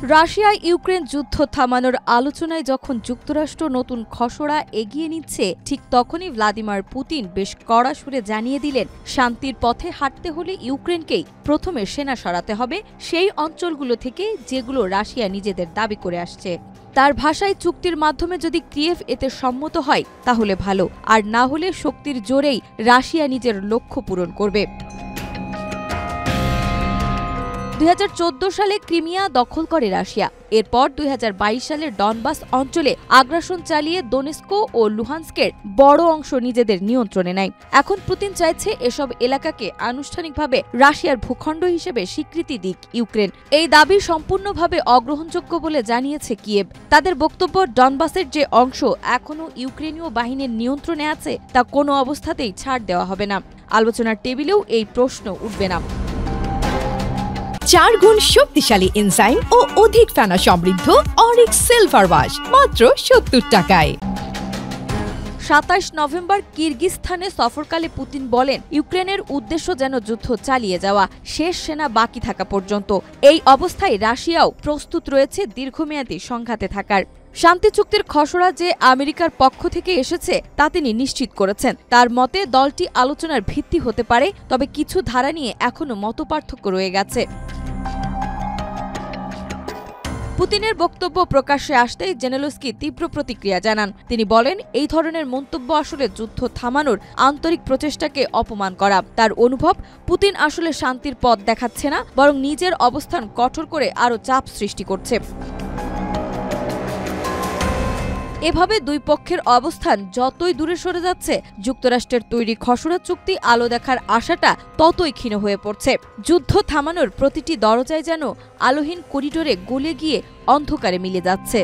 Russia Ukraine যুদ্ধ থামানোর আলোচনায় যখন যুক্তরাষ্ট্র নতুন খসড়া এগিয়ে নিচ্ছে, ঠিক তখনই ভ্লাদিমির পুতিন বেশ কড়া সুরে জানিয়ে দিলেন, শান্তির পথে হাঁটতে হলে ইউক্রেনকেই প্রথমে সেনা সরাতে হবে সেই অঞ্চলগুলো থেকে যেগুলো রাশিয়া নিজেদের দাবি করে আসছে। তার ভাষায়, চুক্তির মাধ্যমে যদি কিয়েভ এতে সম্মত হয় তাহলে ভালো, আর না হলে শক্তির জোরেই রাশিয়া নিজের লক্ষ্য পূরণ করবে। 2014 সালে ক্রিমিয়া দখল করে রাশিয়া। এরপর 2022 সালের ডনবাস অঞ্চলে আগ্রাসন চালিয়ে দোনেস্ক ও লুহান্স্কের বড় অংশ নিজেদের নিয়ন্ত্রণে নেয়। এখন পুতিন চাইছে এসব এলাকাকে আনুষ্ঠানিকভাবে রাশিয়ার ভূখণ্ড হিসেবে স্বীকৃতি দিক ইউক্রেন। এই দাবি সম্পূর্ণভাবে অগ্রহণযোগ্য বলে জানিয়েছে কিয়েভ। তাদের বক্তব্য, ডনবাসের যে অংশ এখনও ইউক্রেনীয় বাহিনীর নিয়ন্ত্রণে আছে তা কোনো অবস্থাতেই ছাড় দেওয়া হবে না। আলোচনার টেবিলেও এই প্রশ্ন উঠবে না। 4 গুণ শক্তিশালী এনজাইম ও অধিক ফেনা সমৃদ্ধ অরিক সিলভার ওয়াশ মাত্র 70 টাকায়। 27 নভেম্বর কিরগিজস্তানে সফরকালে পুতিন বলেন, ইউক্রেনের উদ্দেশ্য যেন যুদ্ধ চালিয়ে যাওয়া, শেষ সেনা বাকি থাকা পর্যন্ত। এই অবস্থায় রাশিয়াও প্রস্তুত রয়েছে দীর্ঘমেয়াদী সংঘাতে থাকার। শান্তি চুক্তির খসড়া যে আমেরিকার পক্ষ থেকে এসেছে তা তিনি নিশ্চিত করেছেন। তার মতে দলটি আলোচনার ভিত্তি হতে পারে, তবে কিছু ধারা নিয়ে এখনও মতপার্থক্য রয়ে গেছে। পুতিনের বক্তব্য প্রকাশ্যে আসতেই জেলেনস্কি তীব্র প্রতিক্রিয়া জানান। তিনি বলেন, এই ধরনের মন্তব্য আসলে যুদ্ধ থামানোর আন্তরিক প্রচেষ্টাকে অপমান করা। তার অনুভব, পুতিন আসলে শান্তির পথ দেখাচ্ছে না, বরং নিজের অবস্থান কঠোর করে আরও চাপ সৃষ্টি করছে। এভাবে দুই পক্ষের অবস্থান যতই দূরে সরে যাচ্ছে, যুক্তরাষ্ট্রের তৈরি খসড়া চুক্তি আলো দেখার আশাটা ততই ক্ষীণ হয়ে পড়ছে। যুদ্ধ থামানোর প্রতিটি দরজায় যেন আলোহীন করিডোরে গলে গিয়ে অন্ধকারে মিলে যাচ্ছে।